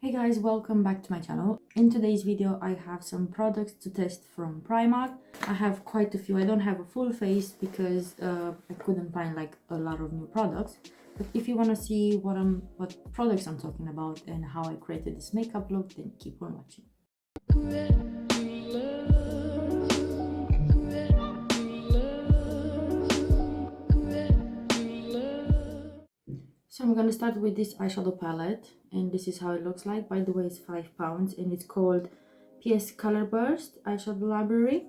Hey guys, welcome back to my channel. In today's video I have some products to test from Primark. I have quite a few. I don't have a full face because I couldn't find like a lot of new products. But if you want to see what products I'm talking about and how I created this makeup look, then keep on watching. So I'm gonna start with this eyeshadow palette, and this is how it looks like. By the way, it's £5 and it's called P.S Color Burst Eyeshadow Library.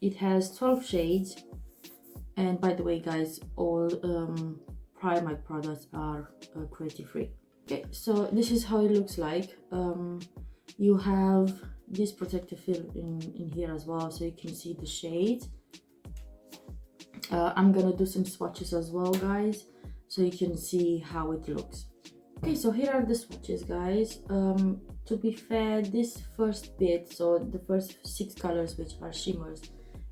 It has 12 shades, and by the way guys, all Primark products are cruelty free. Okay, so this is how it looks like. You have this protective film in here as well, so you can see the shades. I'm gonna do some swatches as well guys, so you can see how it looks. Okay, so here are the swatches guys. To be fair, this first bit, so the first 6 colors which are shimmers,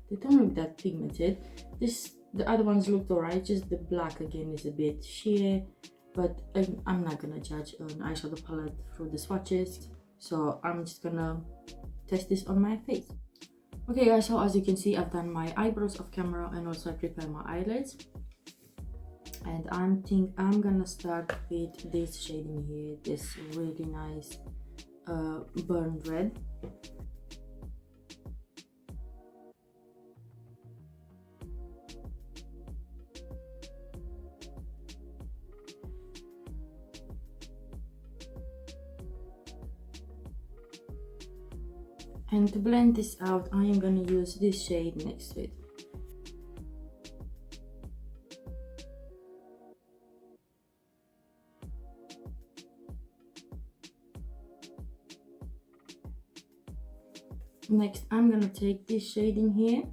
they don't look that pigmented. The other ones looked alright, just the black again is a bit sheer, but I'm not gonna judge an eyeshadow palette through the swatches, so I'm just gonna test this on my face. Okay guys, so as you can see, I've done my eyebrows off camera and also I prepared my eyelids. And I'm gonna start with this shade in here, this really nice burnt red. And to blend this out, I am gonna use this shade next to it. Next, I'm gonna take this shade in here.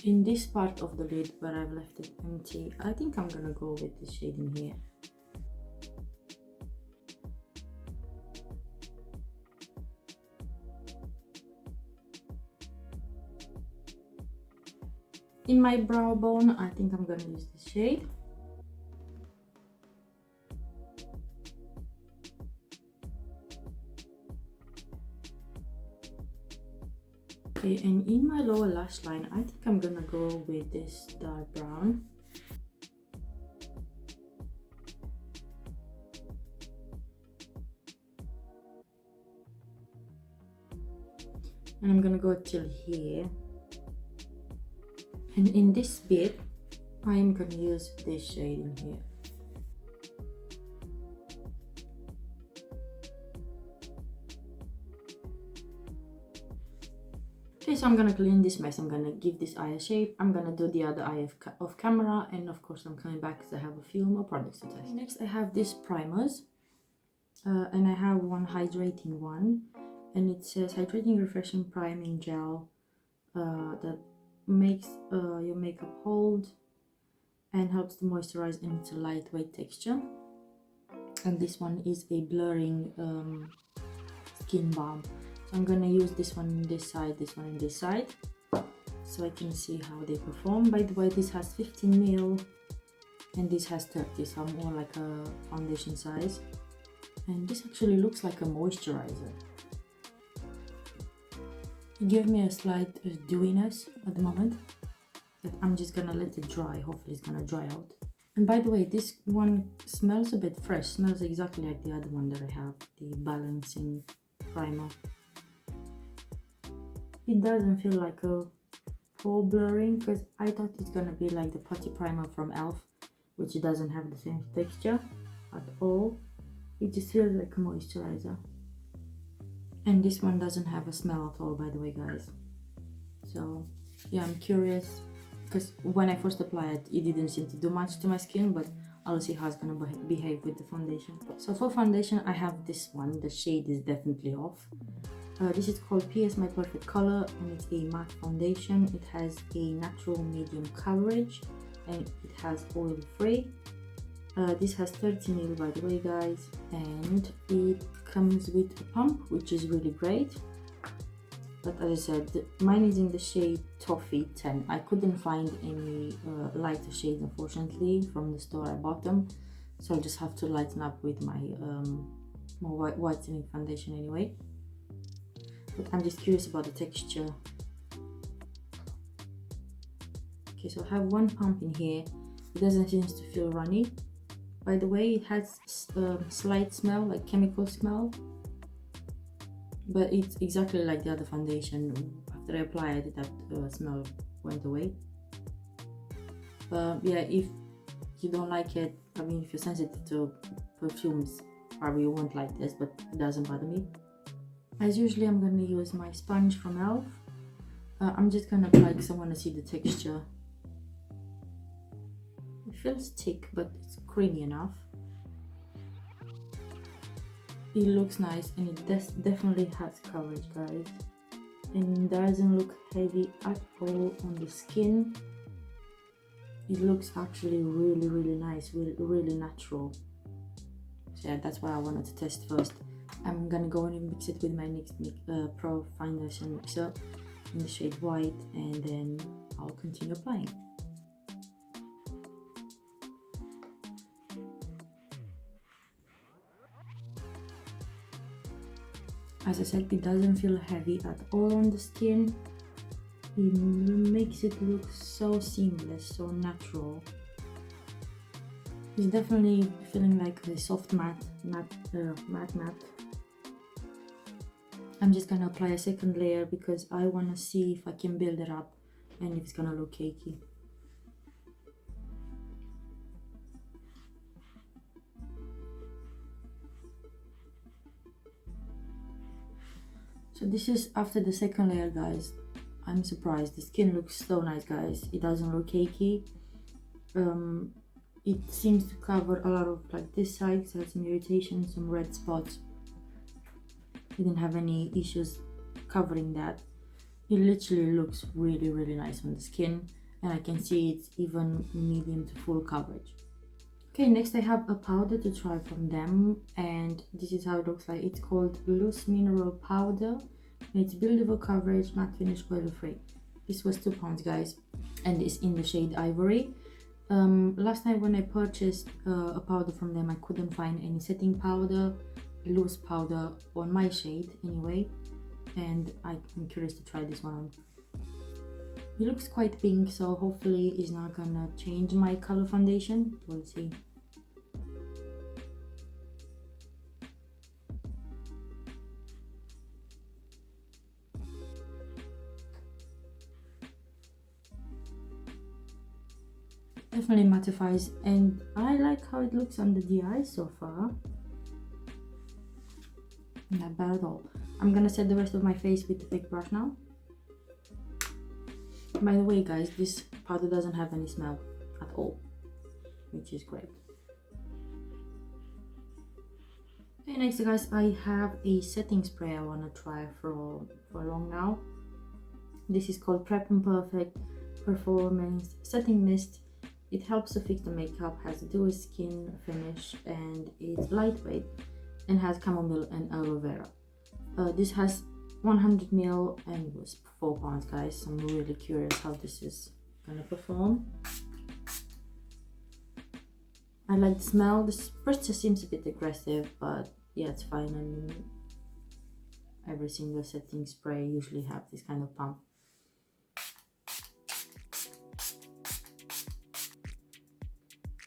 In this part of the lid where I've left it empty, I think I'm gonna go with this shade in here. In my brow bone, I think I'm gonna use this shade. Okay, and in my lower lash line, I think I'm gonna go with this dark brown. And I'm gonna go till here. And in this bit, I am gonna use this shade in here. Okay, so I'm gonna clean this mess. I'm gonna give this eye a shape. I'm gonna do the other eye off camera, and of course I'm coming back because I have a few more products to test. Next I have these primers, and I have one hydrating one, and it says hydrating refreshing priming gel that makes your makeup hold and helps to moisturize, and it's a lightweight texture. And this one is a blurring skin balm. So I'm gonna use this one on this side, this one on this side, so I can see how they perform. By the way, this has 15 ml and this has 30, so more like a foundation size. And this actually looks like a moisturizer. It gave me a slight dewiness at the moment, but I'm just gonna let it dry. Hopefully it's gonna dry out. And by the way, this one smells a bit fresh, smells exactly like the other one that I have, the balancing primer. It doesn't feel like a pore blurring, because I thought it's gonna be like the putty primer from e.l.f., which doesn't have the same texture at all. It just feels like a moisturizer. And this one doesn't have a smell at all, by the way guys. So yeah, I'm curious, because when I first applied it, it didn't seem to do much to my skin, but I'll see how it's gonna behave with the foundation. So for foundation, I have this one. The shade is definitely off. This is called P.S My Perfect Color, and it's a matte foundation. It has a natural medium coverage, and it has oil free. This has 30 ml by the way guys, and it comes with a pump, which is really great. But as I said, mine is in the shade Toffee 10. I couldn't find any lighter shades, unfortunately, from the store I bought them. So I'll just have to lighten up with my more whitening foundation anyway. But I'm just curious about the texture. Okay, so I have one pump in here. It doesn't seem to feel runny. By the way, it has slight smell, like chemical smell. But it's exactly like the other foundation. After I applied it, that smell went away. But yeah, if you don't like it, I mean, if you're sensitive to perfumes, probably you won't like this, but it doesn't bother me. As usually, I'm going to use my sponge from e.l.f. I'm just going to apply because I want to see the texture. It feels thick, but it's creamy enough. It looks nice, and it definitely has coverage, guys. And doesn't look heavy at all on the skin. It looks actually really nice, really natural. So yeah, that's why I wanted to test first. I'm gonna go and mix it with my NYX Pro Foundation mixer in the shade white, and then I'll continue applying. As I said, it doesn't feel heavy at all on the skin. It makes it look so seamless, so natural. It's definitely feeling like a soft matte. I'm just gonna apply a second layer because I wanna see if I can build it up and if it's gonna look cakey. So this is after the second layer, guys. I'm surprised. The skin looks so nice, guys. It doesn't look cakey. It seems to cover a lot of, like, this side, so some irritation, some red spots. I didn't have any issues covering that. It literally looks really nice on the skin, and I can see it's even medium to full coverage. Okay, next I have a powder to try from them, and this is how it looks like. It's called Loose Mineral Powder, and it's buildable coverage, matte finish, oil free. This was £2, guys, and it's in the shade Ivory. Last time when I purchased a powder from them, I couldn't find any setting powder, loose powder on my shade anyway, and I'm curious to try this one on. It looks quite pink, so hopefully it's not gonna change my color foundation. We'll see. Definitely mattifies, and I like how it looks under the eyes so far. Not bad at all. I'm gonna set the rest of my face with the fake brush now. By the way, guys, this powder doesn't have any smell at all, which is great. Okay, next, guys, I have a setting spray I want to try for long now. This is called Prep and Perfect Performance Setting Mist. It helps to fix the makeup, has a dewy skin finish, and it's lightweight and has chamomile and aloe vera. This has 100 ml and it was £4, guys. I'm really curious how this is gonna perform. I like the smell. The spritzer seems a bit aggressive, but yeah, it's fine. I mean, every single setting spray usually have this kind of pump.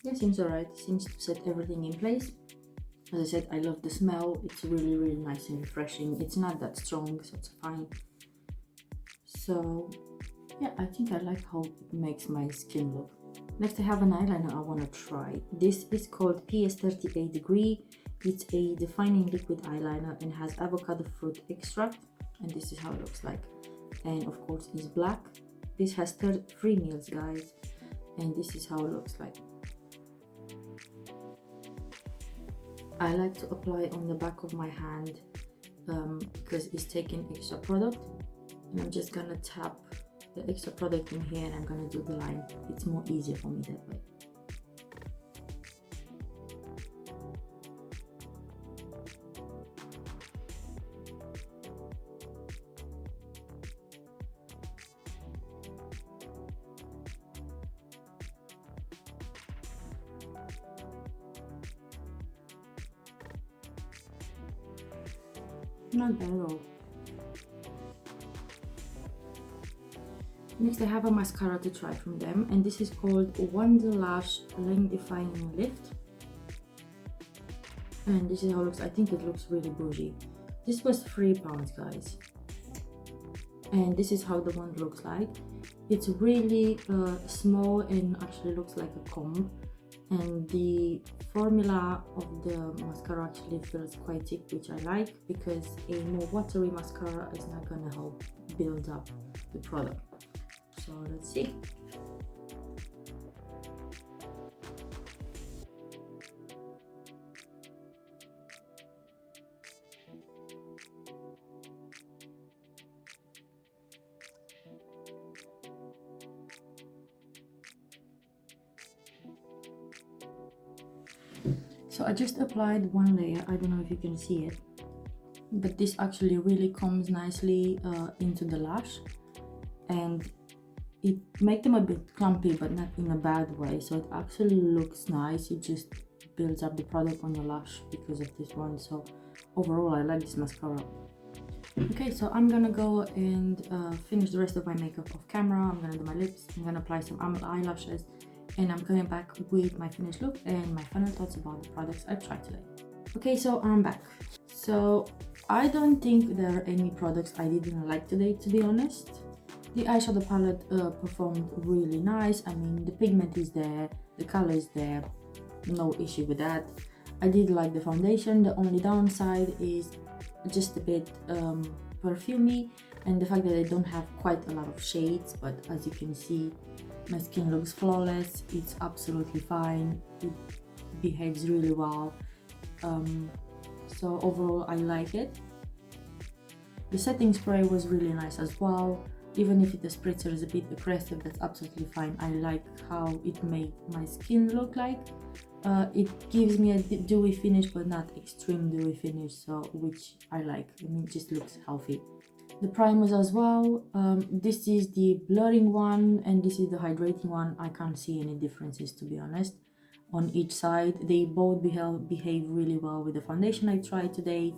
Yeah, seems alright. Seems to set everything in place. As I said, I love the smell. It's really nice and refreshing. It's not that strong, so it's fine. So yeah, I think I like how it makes my skin look. Next, I have an eyeliner I want to try. This is called P.S 38 Degree. It's a defining liquid eyeliner and has avocado fruit extract, and this is how it looks like. And of course, it's black. This has 3 mils, guys, and this is how it looks like. I like to apply on the back of my hand because it's taking extra product, and I'm just gonna tap the extra product in here and I'm gonna do the line. It's more easier for me that way. Not bad at all. Next I have a mascara to try from them, and this is called Wonder Lash Length Defining Lift. And this is how it looks. I think it looks really bougie. This was £3, guys. And this is how the wand looks like. It's really small and actually looks like a comb. And the formula of the mascara actually feels quite thick, which I like, because a more watery mascara is not gonna help build up the product. So let's see. So I just applied one layer. I don't know if you can see it, but this actually really comes nicely into the lash, and it makes them a bit clumpy, but not in a bad way. So it actually looks nice. It just builds up the product on your lash because of this one. So overall, I like this mascara. Okay, so I'm gonna go and finish the rest of my makeup off camera. I'm gonna do my lips. I'm gonna apply some eyelashes, and I'm coming back with my finished look and my final thoughts about the products I tried today. Okay, so I'm back. So I don't think there are any products I didn't like today, to be honest. The eyeshadow palette performed really nice. I mean, the pigment is there, the color is there, no issue with that. I did like the foundation. The only downside is just a bit perfumey, and the fact that I don't have quite a lot of shades, but as you can see, my skin looks flawless. It's absolutely fine. It behaves really well. So overall, I like it. The setting spray was really nice as well. Even if the spritzer is a bit aggressive, that's absolutely fine. I like how it made my skin look like. It gives me a dewy finish, but not extreme dewy finish, so which I like. I mean, it just looks healthy. The primers as well. This is the blurring one and this is the hydrating one. I can't see any differences, to be honest, on each side. They both behave really well with the foundation I tried today,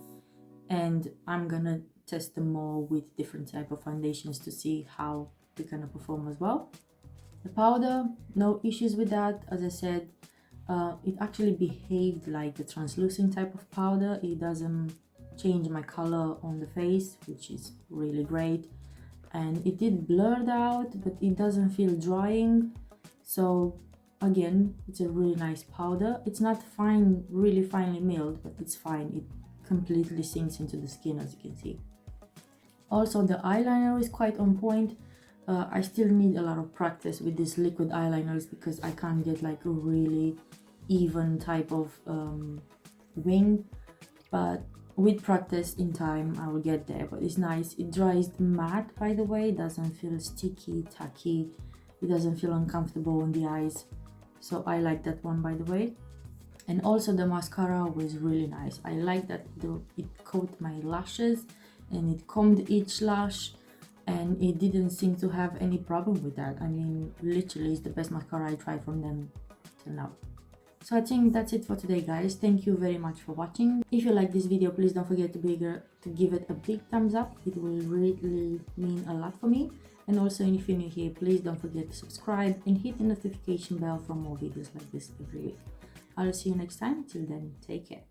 and I'm gonna test them more with different type of foundations to see how they're gonna perform as well. The powder, no issues with that. As I said, it actually behaved like a translucent type of powder. It doesn't change my color on the face, which is really great, and it did blur out, but it doesn't feel drying. So again, it's a really nice powder. It's not fine, really finely milled, but it's fine. It completely sinks into the skin, as you can see. Also, the eyeliner is quite on point. I still need a lot of practice with these liquid eyeliners because I can't get like a really even type of wing, but with practice in time I will get there. But it's nice. It dries matte, by the way. It doesn't feel sticky, tacky. It doesn't feel uncomfortable on the eyes, so I like that one, by the way. And also the mascara was really nice. I like that it coated my lashes and it combed each lash, and it didn't seem to have any problem with that. I mean, literally it's the best mascara I tried from them till now. So I think that's it for today, guys. Thank you very much for watching. If you like this video, please don't forget to give it a big thumbs up. It will really mean a lot for me. And also, if you're new here, please don't forget to subscribe and hit the notification bell for more videos like this every week. I'll see you next time. Till then, take care.